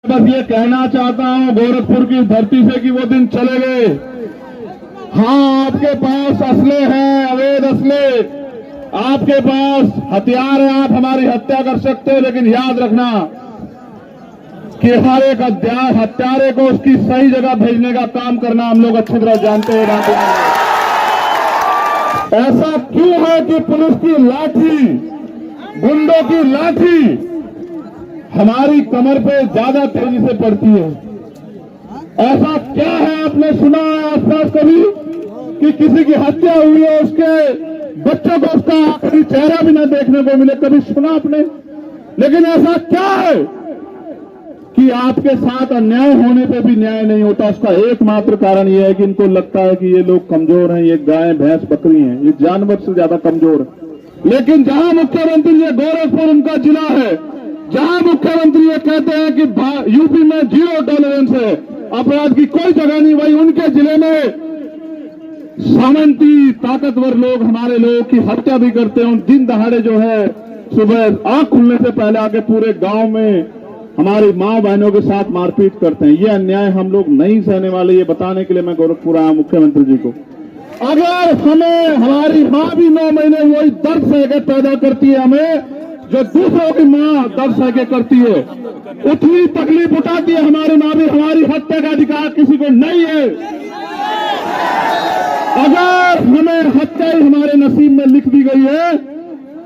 बस ये कहना चाहता हूं गोरखपुर की धरती से कि वो दिन चले गए। हाँ, आपके पास असले हैं, अवैध असले, आपके पास हथियार है, आप हमारी हत्या कर सकते हो, लेकिन याद रखना कि हर एक हत्यारे को उसकी सही जगह भेजने का काम करना हम लोग अच्छी तरह जानते हैं। ऐसा क्यों है कि पुलिस की लाठी, गुंडों की लाठी हमारी कमर पे ज्यादा तेजी से पड़ती है? ऐसा क्या है? आपने सुना है आसपास कभी कि किसी की हत्या हुई है, उसके बच्चों को उसका आखिरी चेहरा भी न देखने को मिले? कभी सुना आपने? लेकिन ऐसा क्या है कि आपके साथ अन्याय होने पे भी न्याय नहीं होता? उसका एकमात्र कारण यह है कि इनको लगता है कि ये लोग कमजोर हैं, ये गाय भैंस बकरी हैं, ये जानवर से ज्यादा कमजोर है। लेकिन जहां मुख्यमंत्री ये गोरखपुर उनका जिला है, जहां मुख्यमंत्री ये कहते हैं कि यूपी में 0 टॉलरेंस है, अपराध की कोई जगह नहीं, वही उनके जिले में सामंती ताकतवर लोग हमारे लोगों की हत्या भी करते हैं। दिन दहाड़े जो है सुबह आंख खुलने से पहले आके पूरे गांव में हमारी मां बहनों के साथ मारपीट करते हैं। ये अन्याय हम लोग नहीं सहने वाले, ये बताने के लिए मैं गोरखपुर आया मुख्यमंत्री जी को। अगर हमें हमारी मां भी 9 महीने वही दर्द सह के पैदा करती है, हमें जो दूसरों की मां दर्द सह के करती है, उतनी तकलीफ उठाती है हमारी मां भी। हमारी हत्या का अधिकार किसी को नहीं है। अगर हमें हत्या ही हमारे नसीब में लिख दी गई है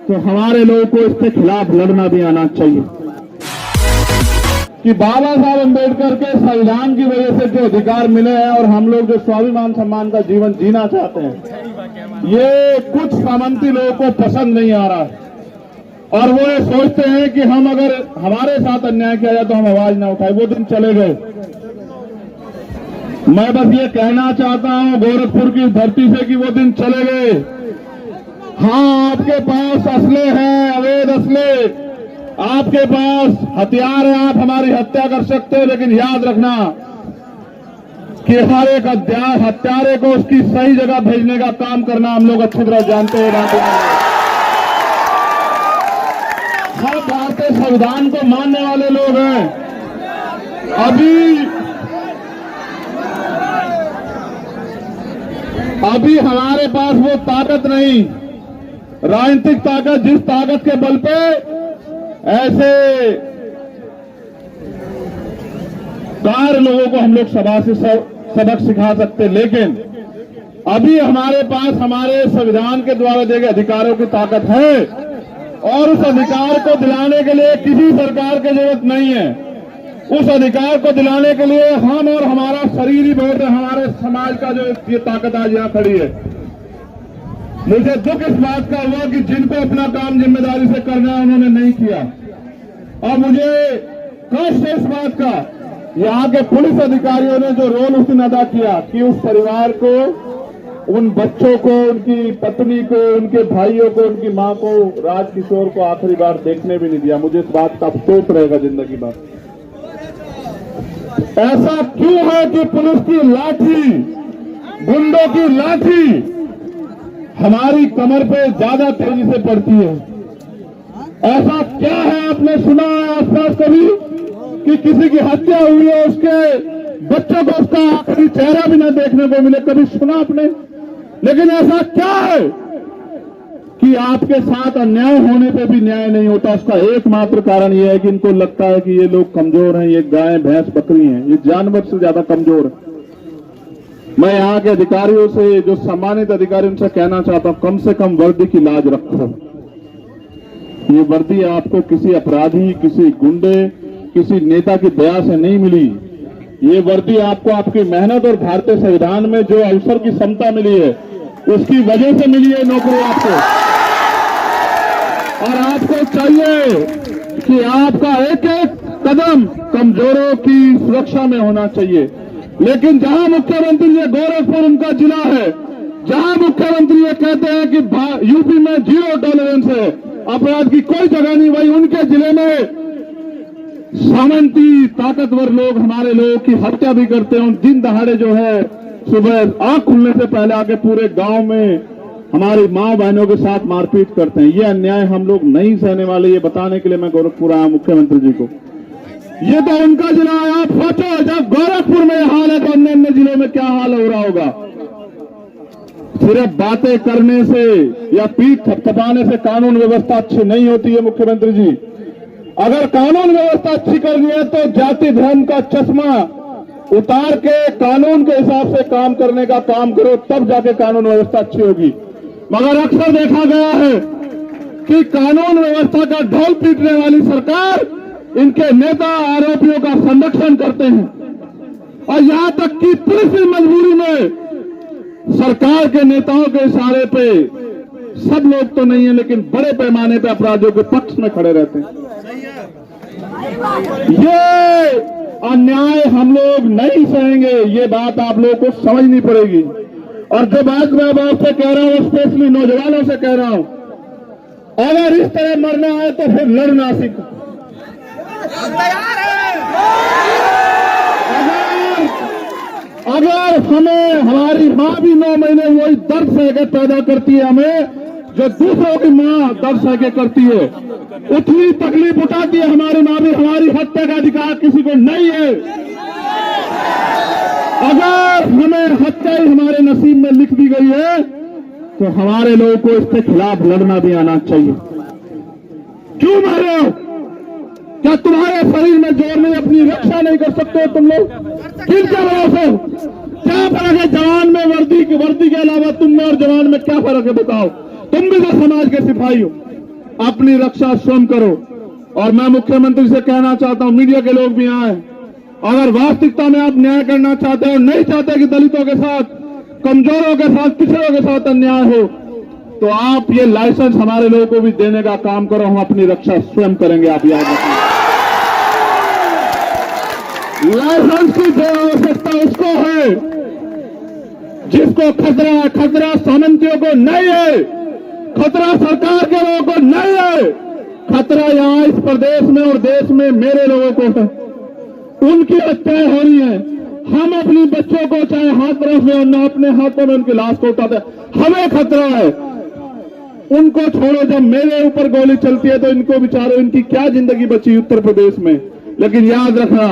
तो हमारे लोगों को इसके खिलाफ लड़ना भी आना चाहिए कि बाबा साहब अम्बेडकर के संविधान की वजह से जो अधिकार मिले हैं और हम लोग जो स्वाभिमान सम्मान का जीवन जीना चाहते हैं, ये कुछ सामंती लोगों को पसंद नहीं आ रहा है और वो ये सोचते हैं कि हम अगर हमारे साथ अन्याय किया जाए तो हम आवाज ना उठाए। वो दिन चले गए। मैं बस ये कहना चाहता हूं गोरखपुर की धरती से कि वो दिन चले गए। हाँ, आपके पास असले हैं, अवैध असले, आपके पास हथियार है, आप हमारी हत्या कर सकते हो, लेकिन याद रखना कि हर एक हत्यारे को उसकी सही जगह भेजने का काम करना हम लोग अच्छी तरह जानते हैं। हम भारतीय संविधान को मानने वाले लोग हैं। अभी हमारे पास वो ताकत नहीं, राजनीतिक ताकत, जिस ताकत के बल पे ऐसे कार लोगों को हम लोग सभा से सबक सिखा सकते, लेकिन अभी हमारे पास हमारे संविधान के द्वारा दिए गए अधिकारों की ताकत है और उस अधिकार को दिलाने के लिए किसी सरकार की जरूरत नहीं है। उस अधिकार को दिलाने के लिए हम और हमारा शरीर ही बहुत है, हमारे समाज का जो ये ताकत आज यहां खड़ी है। मुझे दुख इस बात का हुआ कि जिनको अपना काम जिम्मेदारी से करना है उन्होंने नहीं किया, और मुझे कष्ट है इस बात का यहाँ के पुलिस अधिकारियों ने जो रोल उस दिन अदा किया कि उस परिवार को, उन बच्चों को, उनकी पत्नी को, उनके भाइयों को, उनकी मां को, राजकिशोर को आखिरी बार देखने भी नहीं दिया। मुझे इस बात का अफसोस रहेगा जिंदगी भर। ऐसा क्यों है कि पुलिस की लाठी, गुंडों की लाठी हमारी कमर पे ज्यादा तेजी से पड़ती है? ऐसा क्या है? आपने सुना है आसपास कभी कि किसी की हत्या हुई है, उसके बच्चों को उसका आखिरी चेहरा भी न देखने को मिले? कभी सुना आपने? लेकिन ऐसा क्या है कि आपके साथ अन्याय होने पे भी न्याय नहीं होता? उसका एकमात्र कारण यह है कि इनको लगता है कि ये लोग कमजोर हैं, ये गाय भैंस बकरी हैं, ये जानवर से ज्यादा कमजोर है। मैं यहाँ के अधिकारियों से, जो सम्मानित अधिकारी, उनसे कहना चाहता हूं, कम से कम वर्दी की लाज रखो। ये वर्दी आपको किसी अपराधी, किसी गुंडे, किसी नेता की दया से नहीं मिली। ये वर्दी आपको आपकी मेहनत और भारतीय संविधान में जो अवसर की क्षमता मिली है उसकी वजह से मिली है नौकरी आपको। और आपको चाहिए कि आपका एक एक कदम कमजोरों की सुरक्षा में होना चाहिए। लेकिन जहां मुख्यमंत्री ये गोरखपुर उनका जिला है, जहां मुख्यमंत्री ये कहते हैं कि यूपी में 0 टॉलरेंस है, अपराध की कोई जगह नहीं, वही उनके जिले में सामंती ताकतवर लोग हमारे लोगों की हत्या भी करते हैं। दिन दहाड़े जो है सुबह आंख खुलने से पहले आके पूरे गांव में हमारी मां बहनों के साथ मारपीट करते हैं। ये अन्याय हम लोग नहीं सहने वाले, ये बताने के लिए मैं गोरखपुर आया मुख्यमंत्री जी को। ये तो उनका जिला है। आप सोचो जब गोरखपुर में हाल है तो अन्य अन्य जिलों में क्या हाल हो रहा होगा। सिर्फ बातें करने से या पीठ थपथपाने से कानून व्यवस्था अच्छी नहीं होती है। मुख्यमंत्री जी, अगर कानून व्यवस्था अच्छी करनी है तो जाति धर्म का चश्मा उतार के कानून के हिसाब से काम करने का काम करो, तब जाके कानून व्यवस्था अच्छी होगी। मगर अक्सर देखा गया है कि कानून व्यवस्था का ढोल पीटने वाली सरकार इनके नेता आरोपियों का संरक्षण करते हैं और यहां तक कि पुलिस की मजबूरी में सरकार के नेताओं के इशारे पे, सब लोग तो नहीं है लेकिन बड़े पैमाने पे अपराधियों के पक्ष में खड़े रहते हैं। ये अन्याय हम लोग नहीं सहेंगे, ये बात आप लोगों को समझनी पड़ेगी। और जो बात मैं आपसे कह रहा हूं, स्पेशली नौजवानों से कह रहा हूं, अगर इस तरह मरना है तो फिर लड़ना सीखो। अगर हमें हमारी माँ भी 9 महीने वही दर्द सहके पैदा करती है, हमें जो दूसरों की माँ दर्द सहके करती है, उतनी तकलीफ उठाती है हमारी माँ भी। हमारी हत्या का अधिकार किसी को नहीं है। अगर हमें हत्या ही हमारे नसीब में लिख दी गई है तो हमारे लोगों को इसके खिलाफ लड़ना भी आना चाहिए। क्यों मारे हो? क्या तुम्हारे शरीर में जोर नहीं, अपनी रक्षा नहीं कर सकते हो तुम लोग? किन क्या भरोसे? क्या फर्क है जवान में वर्दी के अलावा तुम में और जवान में क्या फर्क है बताओ? तुम भी तो समाज के सिपाही हो। अपनी रक्षा स्वयं करो। और मैं मुख्यमंत्री से कहना चाहता हूं, मीडिया के लोग भी आए, अगर वास्तविकता में आप न्याय करना चाहते हो, नहीं चाहते कि दलितों के साथ, कमजोरों के साथ, पिछड़ों के साथ अन्याय हो, तो आप ये लाइसेंस हमारे लोगों को भी देने का काम करो। हम अपनी रक्षा स्वयं करेंगे, आप याद रखिए। लाइसेंस की जो आवश्यकता उसको है जिसको खतरा सामंतियों को नहीं है, खतरा सरकार के लोगों को नहीं है। खतरा यहां इस प्रदेश में और देश में मेरे लोगों को है। उनकी हत्याएं हो रही है। हम अपनी बच्चों को चाहे हाथ तरफ में और न अपने हाथों में उनकी लाश को उठाते, हमें खतरा है। उनको छोड़ो, जब मेरे ऊपर गोली चलती है तो इनको बेचारों, इनकी क्या जिंदगी बची उत्तर प्रदेश में। लेकिन याद रखना,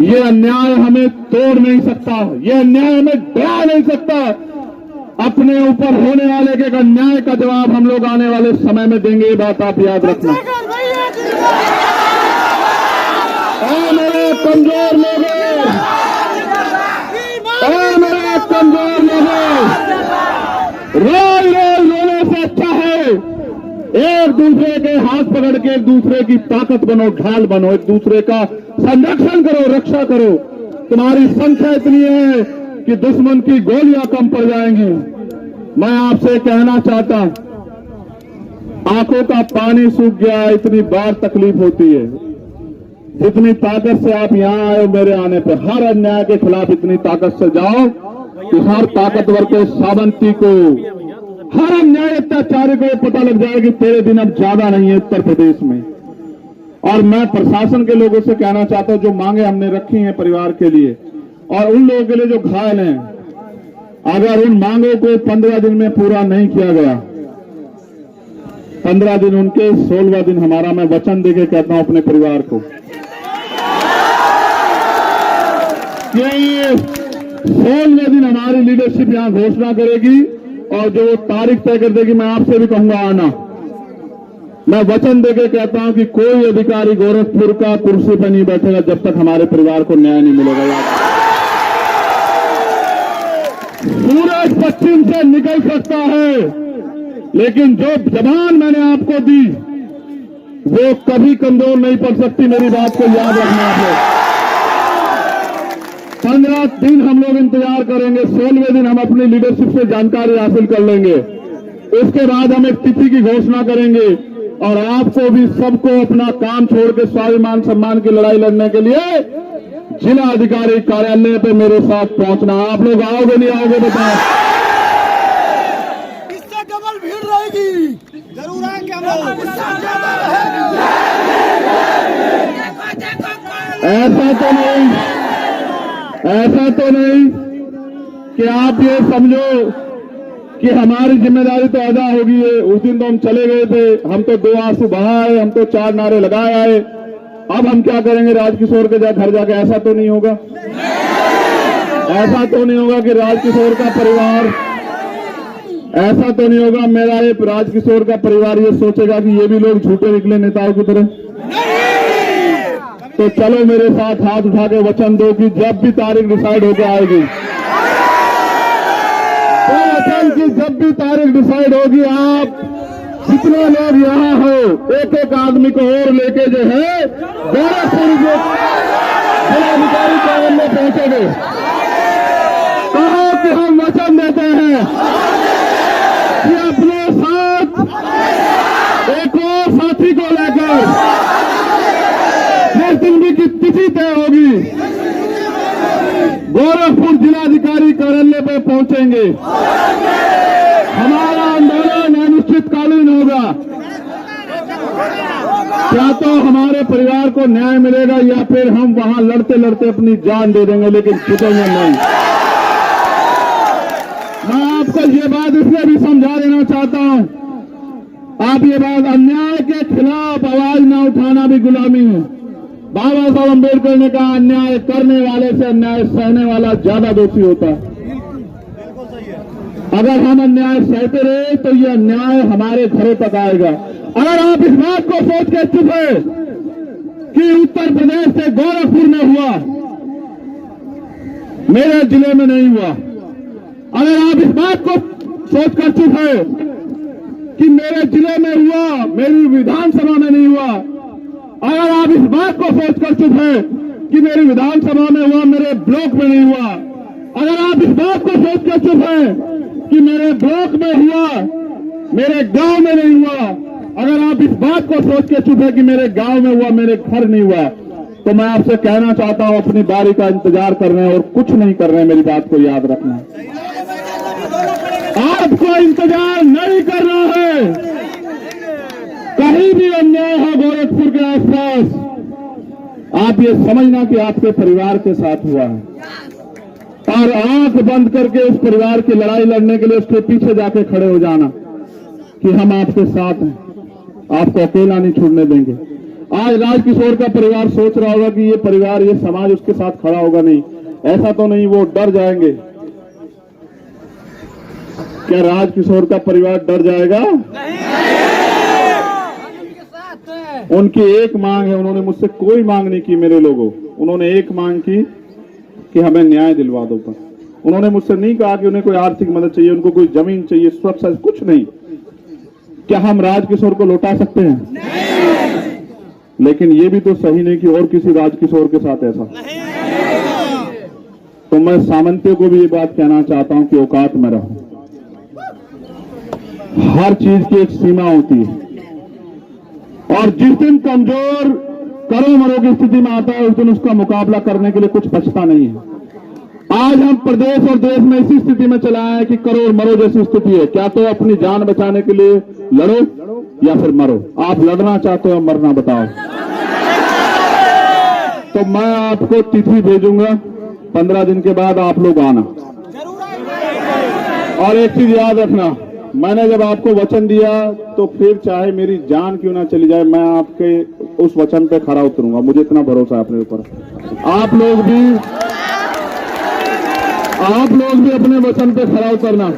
ये अन्याय हमें तोड़ नहीं सकता, ये अन्याय हमें डरा नहीं सकता। अपने ऊपर होने वाले के अन्याय का जवाब हम लोग आने वाले समय में देंगे, ये बात आप याद रखना। मेरे कमजोर लोगों, मेरे कमजोर लोगों, रोज रोज रोने से अच्छा है एक दूसरे के हाथ पकड़ के एक दूसरे की ताकत बनो, ढाल बनो, एक दूसरे का संरक्षण करो, रक्षा करो। तुम्हारी संख्या इतनी है कि दुश्मन की गोलियां कम पड़ जाएंगी। मैं आपसे कहना चाहता हूं, आंखों का पानी सूख गया, इतनी बार तकलीफ होती है। जितनी ताकत से आप यहां आए मेरे आने पर, हर अन्याय के खिलाफ इतनी ताकत से जाओ कि हर ताकतवर को, सावंती को, हर अन्याय अत्याचारी को पता लग जाए कि तेरे दिन अब ज्यादा नहीं है उत्तर प्रदेश में। और मैं प्रशासन के लोगों से कहना चाहता हूं, जो मांगे हमने रखी हैं परिवार के लिए और उन लोगों के लिए जो घायल हैं, अगर उन मांगों को 15 दिन में पूरा नहीं किया गया, 15 दिन उनके, 16वां दिन हमारा, मैं वचन देके कहता हूं अपने परिवार को कि 16वें दिन हमारी लीडरशिप यहां घोषणा करेगी और जो तारीख तय कर देगी, मैं आपसे भी कहूंगा आना। मैं वचन देके कहता हूं कि कोई अधिकारी गोरखपुर का कुर्सी पर नहीं बैठेगा जब तक हमारे परिवार को न्याय नहीं मिलेगा। सूरज पश्चिम से निकल सकता है, लेकिन जो जबान मैंने आपको दी वो कभी कमजोर नहीं पड़ सकती। मेरी बात को याद रखना आप लोग। 15 दिन हम लोग इंतजार करेंगे, 16वें दिन हम अपनी लीडरशिप से जानकारी हासिल कर लेंगे। उसके बाद हम एक तिथि की घोषणा करेंगे और आपको भी, सबको अपना काम छोड़ के स्वाभिमान सम्मान की लड़ाई लड़ने के लिए जिला अधिकारी कार्यालय पे मेरे साथ पहुंचना। आप लोग आओगे नहीं आओगे बताओ? इससे डबल भीड़ रहेगी। जरूर आएंगे हम लोग। ऐसा तो नहीं कि आप ये समझो कि हमारी जिम्मेदारी तो अदा होगी है। उस दिन तो हम चले गए थे, हम तो 2 आंसू बहा आए, हम तो 4 नारे लगाए आए। अब हम क्या करेंगे राजकिशोर के घर जाके? ऐसा तो नहीं होगा, ऐसा तो नहीं होगा कि राजकिशोर का परिवार, ऐसा तो नहीं होगा मेरा ये राजकिशोर का परिवार ये सोचेगा कि ये भी लोग झूठे निकले नेताओं की तरह? तो चलो मेरे साथ हाथ उठा के वचन दो कि जब भी तारीख डिसाइड होकर आएगी, तो वचन की जब भी तारीख डिसाइड होगी, आप जितने लोग यहाँ हो एक एक आदमी को और लेके जो है गोरखपुर जिलाधिकारी कार्यालय में पहुंचेंगे। कहो कि हम वचन देते हैं कि अपने साथ एक और साथी को लेकर जिस दिन की तिथि तय होगी गोरखपुर जिलाधिकारी कार्यालय पे पहुंचेंगे। हमारा आंदोलन अनिश्चितकालीन होगा। क्या तो हमारे परिवार को न्याय मिलेगा या फिर हम वहां लड़ते लड़ते अपनी जान दे देंगे, लेकिन छूटेंगे नहीं। मैं आपको ये बात इसलिए भी समझा देना चाहता हूं, आप ये बात, अन्याय के खिलाफ आवाज न उठाना भी गुलामी है। बाबा साहब अम्बेडकर ने कहा अन्याय करने वाले से अन्याय सहने वाला ज्यादा दोषी होता है। अगर हम अन्याय सहते रहे तो ये अन्याय हमारे घरों तक आएगा। अगर आप इस बात को सोच के चुप है कि उत्तर प्रदेश से गोरखपुर में हुआ, मेरे जिले में नहीं हुआ, अगर आप इस बात को सोचकर चुप है कि मेरे जिले में हुआ, मेरी विधानसभा में नहीं हुआ, अगर आप इस बात को सोचकर चुप है कि मेरी विधानसभा में हुआ, मेरे ब्लॉक में नहीं हुआ, अगर आप इस बात को सोचकर चुप है कि मेरे ब्लॉक में हुआ, मेरे गांव में नहीं हुआ, अगर आप इस बात को सोच के चुप है कि मेरे गांव में हुआ, मेरे घर नहीं हुआ, तो मैं आपसे कहना चाहता हूं अपनी बारी का इंतजार कर रहे हैं और कुछ नहीं कर रहे हैं। मेरी बात को याद रखना, आपको इंतजार नहीं करना है। कहीं भी अन्याय हो गोरखपुर के आसपास, आप ये समझना कि आपके परिवार के साथ हुआ है और आंख बंद करके उस परिवार की लड़ाई लड़ने के लिए उसके पीछे जाके खड़े हो जाना कि हम आपके साथ हैं, आपको अकेला नहीं छोड़ने देंगे। आज राजकिशोर का परिवार सोच रहा होगा कि ये परिवार, ये समाज उसके साथ खड़ा होगा, नहीं, ऐसा तो नहीं, वो डर जाएंगे। क्या राजकिशोर का परिवार डर जाएगा? उनकी एक मांग है, उन्होंने मुझसे कोई मांग नहीं की मेरे लोगों, उन्होंने एक मांग की कि हमें न्याय दिलवा दो। पर उन्होंने मुझसे नहीं कहा कि उन्हें कोई आर्थिक मदद चाहिए, उनको कोई जमीन चाहिए, सुरक्षा, कुछ नहीं। क्या हम राजकिशोर को लौटा सकते हैं? नहीं। लेकिन ये भी तो सही नहीं कि और किसी राजकिशोर के साथ ऐसा। तो मैं सामंतियों को भी ये बात कहना चाहता हूं कि औकात में रहो। हर चीज की एक सीमा होती है और जिस दिन कमजोर करो मरो की स्थिति में आता है उस दिन उसका मुकाबला करने के लिए कुछ बचता नहीं है। आज हम प्रदेश और देश में इसी स्थिति में चला है कि करो और मरो जैसी स्थिति है। क्या तो अपनी जान बचाने के लिए लड़ो या फिर मरो। आप लड़ना चाहते हो, मरना बताओ। तो मैं आपको तिथि भेजूंगा, 15 दिन के बाद आप लोग आना। और एक चीज याद रखना, मैंने जब आपको वचन दिया तो फिर चाहे मेरी जान क्यों ना चली जाए, मैं आपके उस वचन पे खरा उतरूंगा। मुझे इतना भरोसा है अपने ऊपर। आप लोग भी अपने वचन पे खरा उतरना।